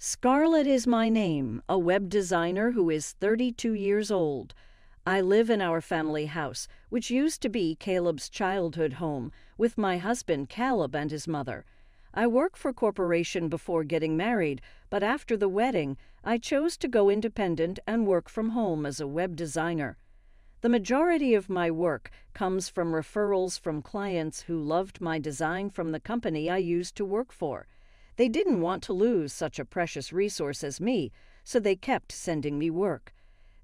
Scarlett is my name, a web designer who is 32 years old. I live in our family house, which used to be Caleb's childhood home, with my husband Caleb and his mother. I work for a corporation before getting married, but after the wedding, I chose to go independent and work from home as a web designer. The majority of my work comes from referrals from clients who loved my design from the company I used to work for. They didn't want to lose such a precious resource as me, so they kept sending me work.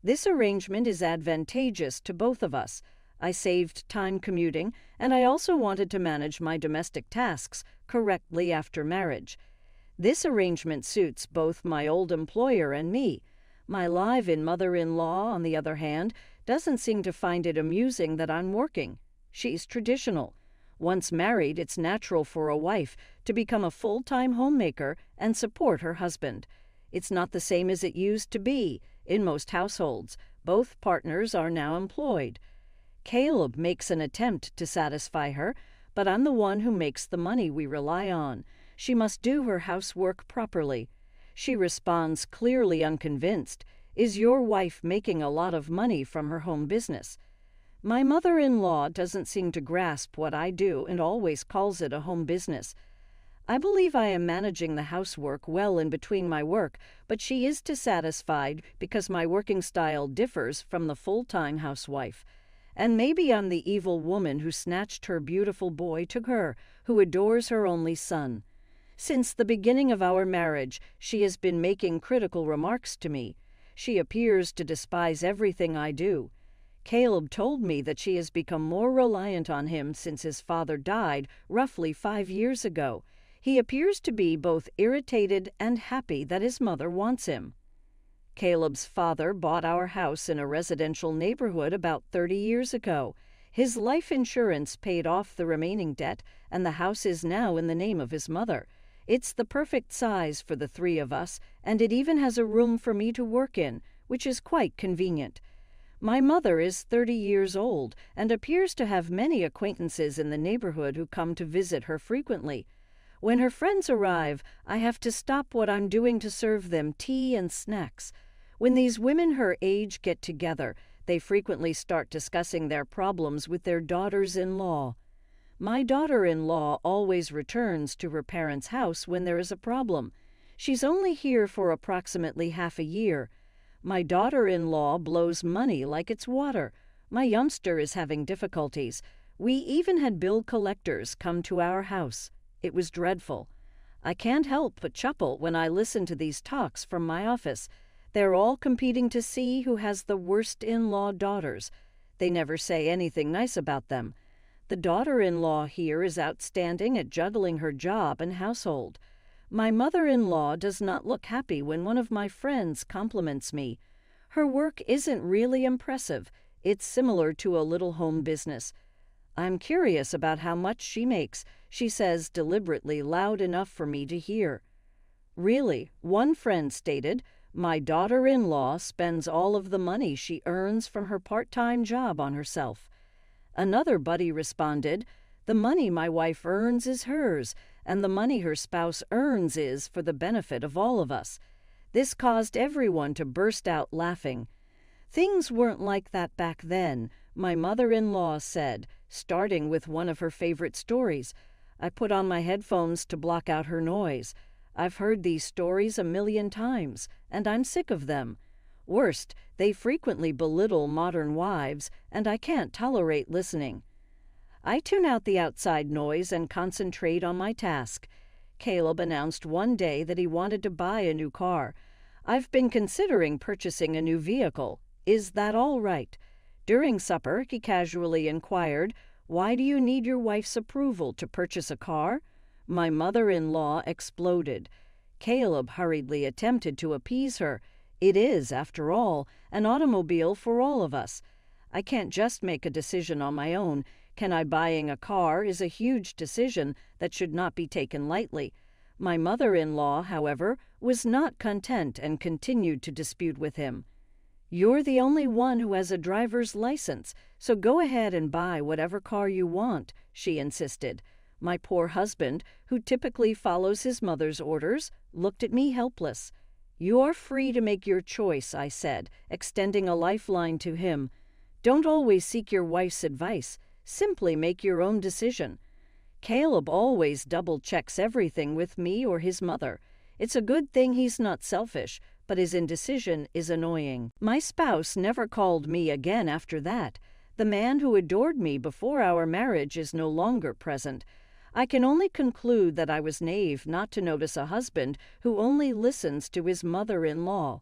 This arrangement is advantageous to both of us. I saved time commuting, and I also wanted to manage my domestic tasks correctly after marriage. This arrangement suits both my old employer and me. My live-in mother-in-law, on the other hand, doesn't seem to find it amusing that I'm working. She's traditional. Once married, it's natural for a wife to become a full-time homemaker and support her husband. It's not the same as it used to be. In most households, both partners are now employed. Caleb makes an attempt to satisfy her, but I'm the one who makes the money we rely on. She must do her housework properly. She responds clearly unconvinced. Is your wife making a lot of money from her home business? My mother-in-law doesn't seem to grasp what I do and always calls it a home business. I believe I am managing the housework well in between my work, but she is dissatisfied because my working style differs from the full-time housewife. And maybe I'm the evil woman who snatched her beautiful boy to her, who adores her only son. Since the beginning of our marriage, she has been making critical remarks to me. She appears to despise everything I do. Caleb told me that she has become more reliant on him since his father died roughly 5 years ago. He appears to be both irritated and happy that his mother wants him. Caleb's father bought our house in a residential neighborhood about 30 years ago. His life insurance paid off the remaining debt, and the house is now in the name of his mother. It's the perfect size for the 3 of us, and it even has a room for me to work in, which is quite convenient. My mother is 30 years old and appears to have many acquaintances in the neighborhood who come to visit her frequently. When her friends arrive, I have to stop what I'm doing to serve them tea and snacks. When these women her age get together, they frequently start discussing their problems with their daughters-in-law. My daughter-in-law always returns to her parents' house when there is a problem. She's only here for approximately half a year. My daughter-in-law blows money like it's water. My youngster is having difficulties. We even had bill collectors come to our house. It was dreadful. I can't help but chuckle when I listen to these talks from my office. They're all competing to see who has the worst in-law daughters. They never say anything nice about them. The daughter-in-law here is outstanding at juggling her job and household. My mother-in-law does not look happy when one of my friends compliments me. Her work isn't really impressive. It's similar to a little home business. I'm curious about how much she makes, she says deliberately loud enough for me to hear. Really, one friend stated, my daughter-in-law spends all of the money she earns from her part-time job on herself. Another buddy responded, the money my wife earns is hers, and the money her spouse earns is for the benefit of all of us. This caused everyone to burst out laughing. Things weren't like that back then, my mother-in-law said, starting with one of her favorite stories. I put on my headphones to block out her noise. I've heard these stories 1,000,000 times, and I'm sick of them. Worst, they frequently belittle modern wives, and I can't tolerate listening. I tune out the outside noise and concentrate on my task. Caleb announced one day that he wanted to buy a new car. I've been considering purchasing a new vehicle. Is that all right? During supper, he casually inquired, why do you need your wife's approval to purchase a car? My mother-in-law exploded. Caleb hurriedly attempted to appease her. It is, after all, an automobile for all of us. I can't just make a decision on my own. Buying a car is a huge decision that should not be taken lightly. My mother-in-law, however, was not content and continued to dispute with him. You're the only one who has a driver's license, so go ahead and buy whatever car you want, she insisted. My poor husband, who typically follows his mother's orders, looked at me helpless. "You are free to make your choice," I said, extending a lifeline to him. "Don't always seek your wife's advice. Simply make your own decision." Caleb always double-checks everything with me or his mother. It's a good thing he's not selfish, but his indecision is annoying. My spouse never called me again after that. The man who adored me before our marriage is no longer present. I can only conclude that I was naive not to notice a husband who only listens to his mother-in-law.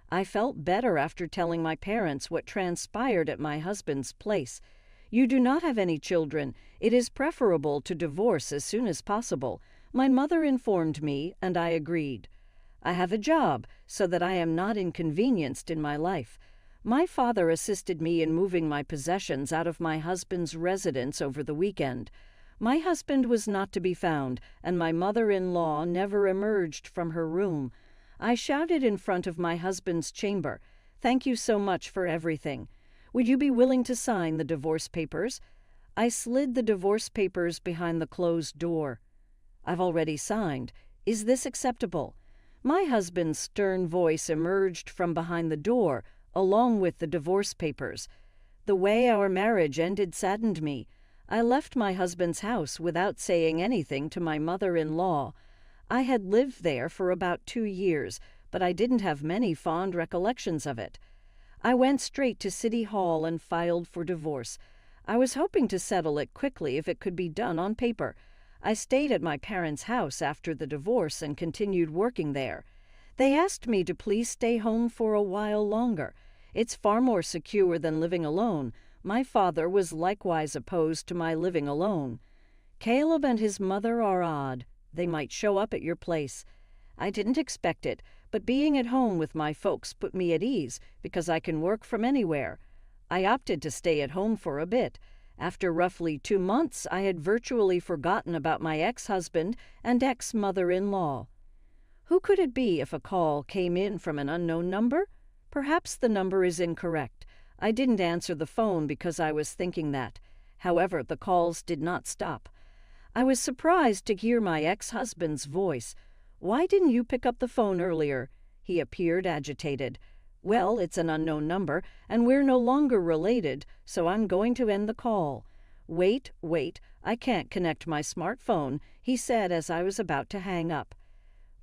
I felt better after telling my parents what transpired at my husband's place. "You do not have any children. It is preferable to divorce as soon as possible." My mother informed me, and I agreed. I have a job, so that I am not inconvenienced in my life. My father assisted me in moving my possessions out of my husband's residence over the weekend. My husband was not to be found, and my mother-in-law never emerged from her room. I shouted in front of my husband's chamber, "Thank you so much for everything. Would you be willing to sign the divorce papers?" I slid the divorce papers behind the closed door. "I've already signed. Is this acceptable?" My husband's stern voice emerged from behind the door, along with the divorce papers. The way our marriage ended saddened me. I left my husband's house without saying anything to my mother-in-law. I had lived there for about 2 years, but I didn't have many fond recollections of it. I went straight to City Hall and filed for divorce. I was hoping to settle it quickly if it could be done on paper. I stayed at my parents' house after the divorce and continued working there. They asked me to please stay home for a while longer. It's far more secure than living alone. My father was likewise opposed to my living alone. "Caleb and his mother are odd. They might show up at your place." I didn't expect it, but being at home with my folks put me at ease because I can work from anywhere. I opted to stay at home for a bit. After roughly 2 months, I had virtually forgotten about my ex-husband and ex-mother-in-law. Who could it be if a call came in from an unknown number? Perhaps the number is incorrect. I didn't answer the phone because I was thinking that. However, the calls did not stop. I was surprised to hear my ex-husband's voice. "Why didn't you pick up the phone earlier?" He appeared agitated. "Well, it's an unknown number, and we're no longer related, so I'm going to end the call." Wait, I can't connect my smartphone," he said as I was about to hang up.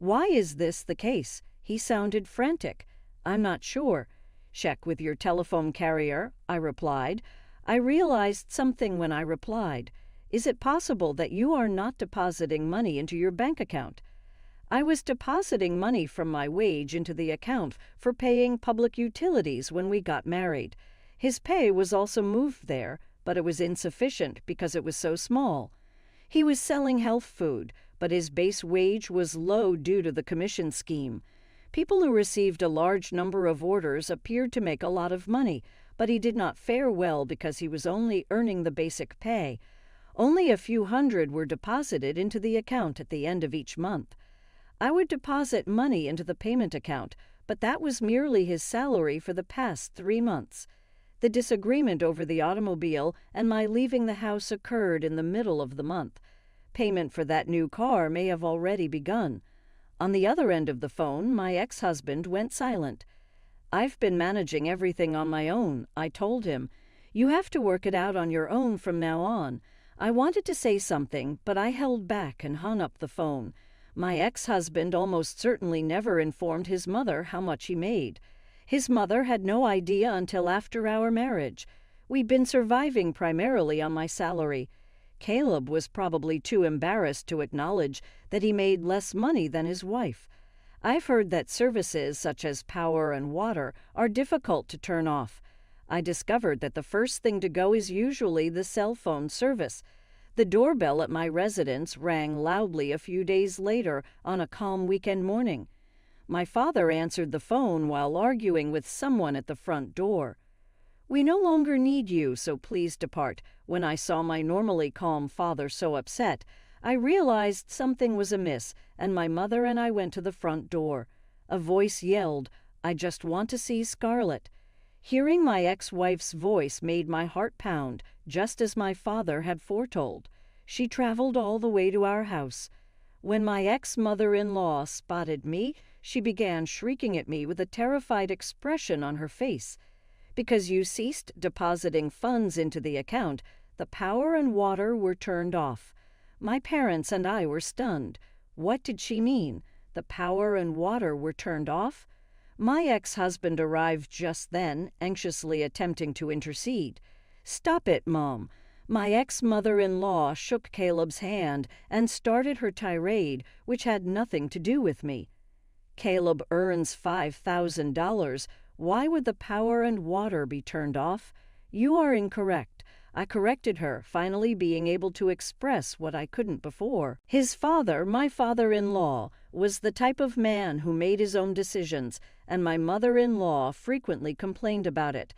"Why is this the case?" He sounded frantic. "I'm not sure." "Check with your telephone carrier," I replied. I realized something when I replied. "Is it possible that you are not depositing money into your bank account?" I was depositing money from my wage into the account for paying public utilities when we got married. His pay was also moved there, but it was insufficient because it was so small. He was selling health food, but his base wage was low due to the commission scheme. People who received a large number of orders appeared to make a lot of money, but he did not fare well because he was only earning the basic pay. Only a few hundred were deposited into the account at the end of each month. I would deposit money into the payment account, but that was merely his salary for the past 3 months. The disagreement over the automobile and my leaving the house occurred in the middle of the month. Payment for that new car may have already begun. On the other end of the phone, my ex-husband went silent. "I've been managing everything on my own," I told him. "You have to work it out on your own from now on." I wanted to say something, but I held back and hung up the phone. My ex-husband almost certainly never informed his mother how much he made. His mother had no idea until after our marriage. We'd been surviving primarily on my salary. Caleb was probably too embarrassed to acknowledge that he made less money than his wife. I've heard that services such as power and water are difficult to turn off. I discovered that the first thing to go is usually the cell phone service. The doorbell at my residence rang loudly a few days later on a calm weekend morning. My father answered the phone while arguing with someone at the front door. "We no longer need you, so please depart." When I saw my normally calm father so upset, I realized something was amiss, and my mother and I went to the front door. A voice yelled, "I just want to see Scarlett." Hearing my ex-wife's voice made my heart pound, just as my father had foretold. She traveled all the way to our house. When my ex-mother-in-law spotted me, she began shrieking at me with a terrified expression on her face. Because you ceased depositing funds into the account, the power and water were turned off. My parents and I were stunned. What did she mean? The power and water were turned off? My ex-husband arrived just then, anxiously attempting to intercede. "Stop it, Mom." My ex-mother-in-law shook Caleb's hand and started her tirade, which had nothing to do with me. "Caleb earns $5,000. Why would the power and water be turned off? You are incorrect." I corrected her, finally being able to express what I couldn't before. His father, my father-in-law, was the type of man who made his own decisions, and my mother-in-law frequently complained about it.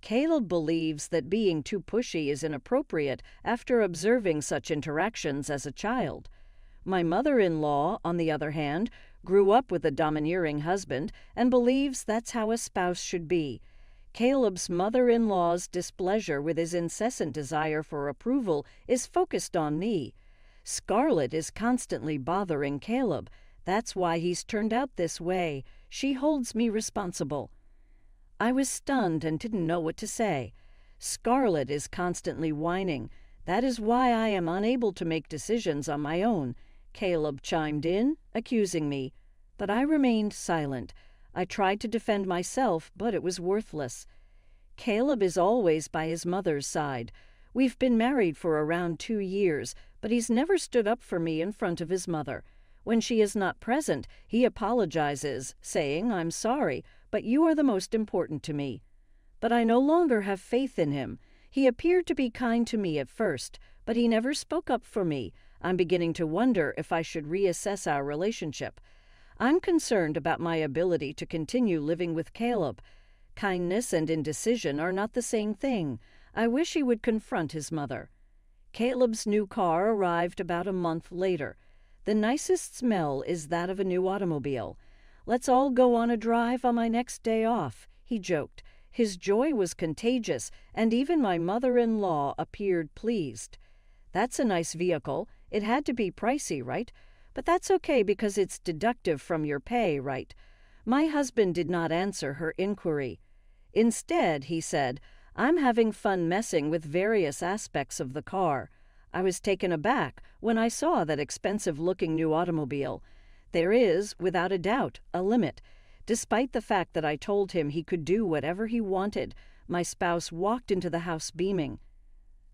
Caleb believes that being too pushy is inappropriate after observing such interactions as a child. My mother-in-law, on the other hand, grew up with a domineering husband and believes that's how a spouse should be. Caleb's mother-in-law's displeasure with his incessant desire for approval is focused on me. Scarlett is constantly bothering Caleb. That's why he's turned out this way. She holds me responsible. I was stunned and didn't know what to say. Scarlett is constantly whining. That is why I am unable to make decisions on my own. Caleb chimed in, accusing me. But I remained silent. I tried to defend myself, but it was worthless. Caleb is always by his mother's side. We've been married for around 2 years, but he's never stood up for me in front of his mother. When she is not present, he apologizes, saying, "I'm sorry, but you are the most important to me." But I no longer have faith in him. He appeared to be kind to me at first, but he never spoke up for me. I'm beginning to wonder if I should reassess our relationship. I'm concerned about my ability to continue living with Caleb. Kindness and indecision are not the same thing. I wish he would confront his mother. Caleb's new car arrived about a month later. The nicest smell is that of a new automobile. "Let's all go on a drive on my next day off," he joked. His joy was contagious, and even my mother-in-law appeared pleased. "That's a nice vehicle. It had to be pricey, right? But that's okay because it's deductive from your pay, right?" My husband did not answer her inquiry. Instead, he said, "I'm having fun messing with various aspects of the car." I was taken aback when I saw that expensive-looking new automobile. There is, without a doubt, a limit. Despite the fact that I told him he could do whatever he wanted, my spouse walked into the house beaming.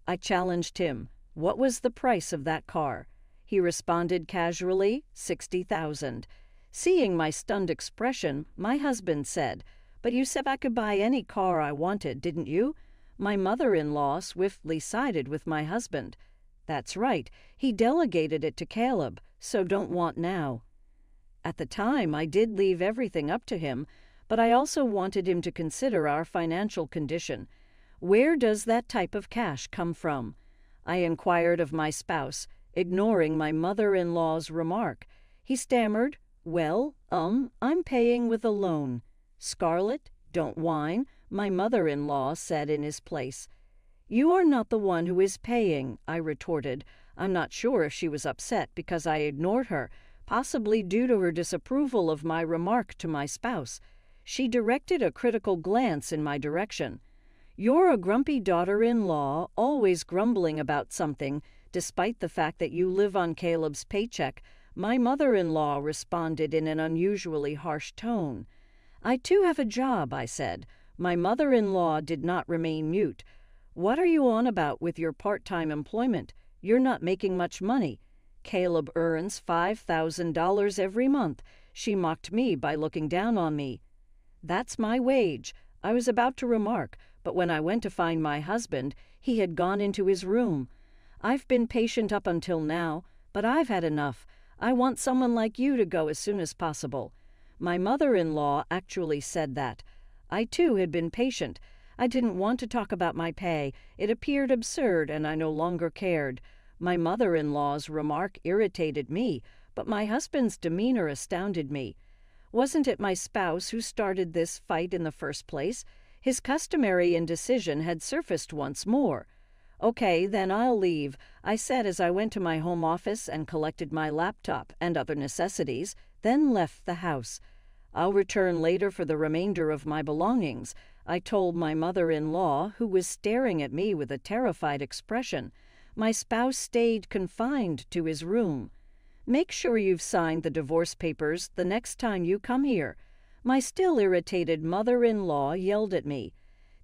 I challenged him. What was the price of that car? He responded casually, $60,000. Seeing my stunned expression, my husband said, "But you said I could buy any car I wanted, didn't you?" My mother-in-law swiftly sided with my husband. "That's right. He delegated it to Caleb, so don't want now." At the time, I did leave everything up to him, but I also wanted him to consider our financial condition. Where does that type of cash come from? I inquired of my spouse, ignoring my mother-in-law's remark. He stammered, "Well, I'm paying with a loan." "Scarlett, don't whine," my mother-in-law said in his place. "You are not the one who is paying," I retorted. I'm not sure if she was upset because I ignored her, possibly due to her disapproval of my remark to my spouse. She directed a critical glance in my direction. "You're a grumpy daughter-in-law, always grumbling about something, despite the fact that you live on Caleb's paycheck," my mother-in-law responded in an unusually harsh tone. "I too have a job," I said. My mother-in-law did not remain mute. "What are you on about with your part-time employment? You're not making much money. Caleb earns $5,000 every month." She mocked me by looking down on me. "That's my wage," I was about to remark, but when I went to find my husband, he had gone into his room. "I've been patient up until now, but I've had enough. I want someone like you to go as soon as possible." My mother-in-law actually said that. I too had been patient. I didn't want to talk about my pay. It appeared absurd, and I no longer cared. My mother-in-law's remark irritated me, but my husband's demeanor astounded me. Wasn't it my spouse who started this fight in the first place? His customary indecision had surfaced once more. Okay, then I'll leave, I said as I went to my home office and collected my laptop and other necessities, then left the house. I'll return later for the remainder of my belongings, I told my mother-in-law, who was staring at me with a terrified expression. My spouse stayed confined to his room. Make sure you've signed the divorce papers the next time you come here. My still irritated mother-in-law yelled at me.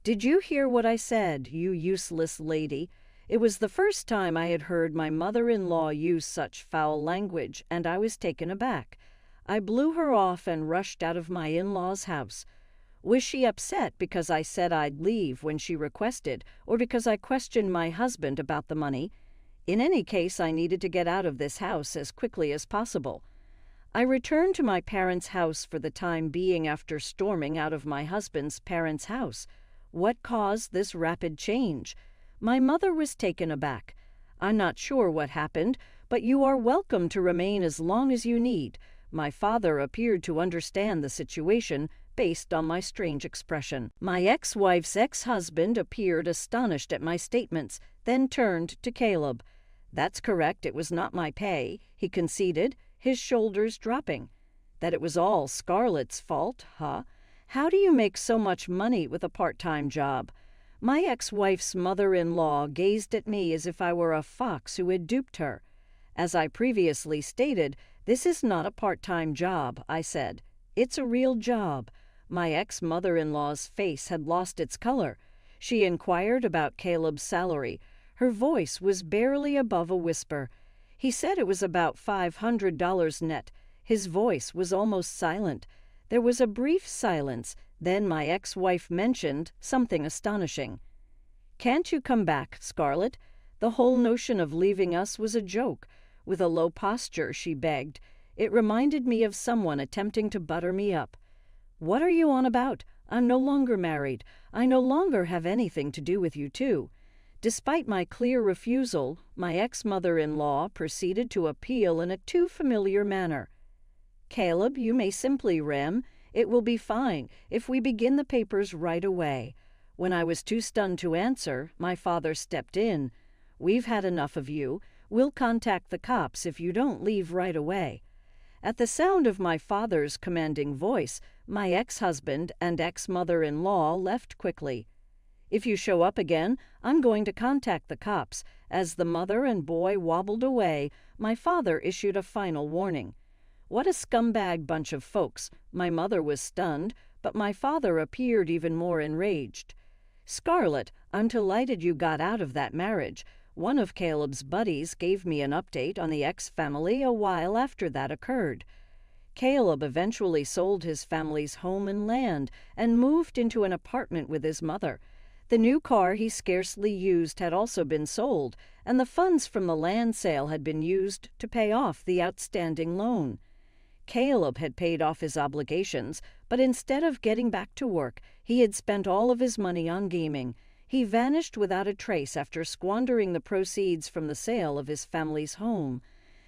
Did you hear what I said, you useless lady? It was the first time I had heard my mother-in-law use such foul language, and I was taken aback. I blew her off and rushed out of my in-law's house. Was she upset because I said I'd leave when she requested, or because I questioned my husband about the money? In any case, I needed to get out of this house as quickly as possible. I returned to my parents' house for the time being after storming out of my husband's parents' house. What caused this rapid change? My mother was taken aback. I'm not sure what happened, but you are welcome to remain as long as you need. My father appeared to understand the situation based on my strange expression. My ex-wife's ex-husband appeared astonished at my statements, then turned to Caleb. That's correct, it was not my pay, he conceded, his shoulders dropping. That it was all Scarlett's fault, huh? How do you make so much money with a part-time job? My ex-wife's mother-in-law gazed at me as if I were a fox who had duped her. As I previously stated, this is not a part-time job, I said. It's a real job. My ex-mother-in-law's face had lost its color. She inquired about Caleb's salary. Her voice was barely above a whisper. He said it was about $500 net. His voice was almost silent. There was a brief silence. Then my ex-wife mentioned something astonishing. Can't you come back, Scarlett? The whole notion of leaving us was a joke. With a low posture, she begged. It reminded me of someone attempting to butter me up. What are you on about? I'm no longer married. I no longer have anything to do with you two. Despite my clear refusal, my ex-mother-in-law proceeded to appeal in a too familiar manner. Caleb, you may simply rem. It will be fine if we begin the papers right away. When I was too stunned to answer, my father stepped in. We've had enough of you. We'll contact the cops if you don't leave right away. At the sound of my father's commanding voice, my ex-husband and ex-mother-in-law left quickly. If you show up again, I'm going to contact the cops. As the mother and boy wobbled away, my father issued a final warning. What a scumbag bunch of folks. My mother was stunned, but my father appeared even more enraged. Scarlett, I'm delighted you got out of that marriage. One of Caleb's buddies gave me an update on the X family a while after that occurred. Caleb eventually sold his family's home and land and moved into an apartment with his mother. The new car he scarcely used had also been sold, and the funds from the land sale had been used to pay off the outstanding loan. Caleb had paid off his obligations, but instead of getting back to work, he had spent all of his money on gaming. He vanished without a trace after squandering the proceeds from the sale of his family's home.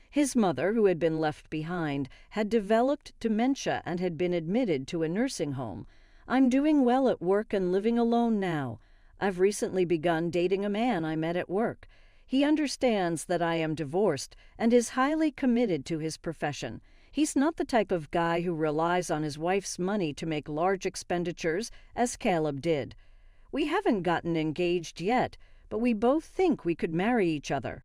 His mother, who had been left behind, had developed dementia and had been admitted to a nursing home. I'm doing well at work and living alone now. I've recently begun dating a man I met at work. He understands that I am divorced and is highly committed to his profession. He's not the type of guy who relies on his wife's money to make large expenditures, as Caleb did. We haven't gotten engaged yet, but we both think we could marry each other.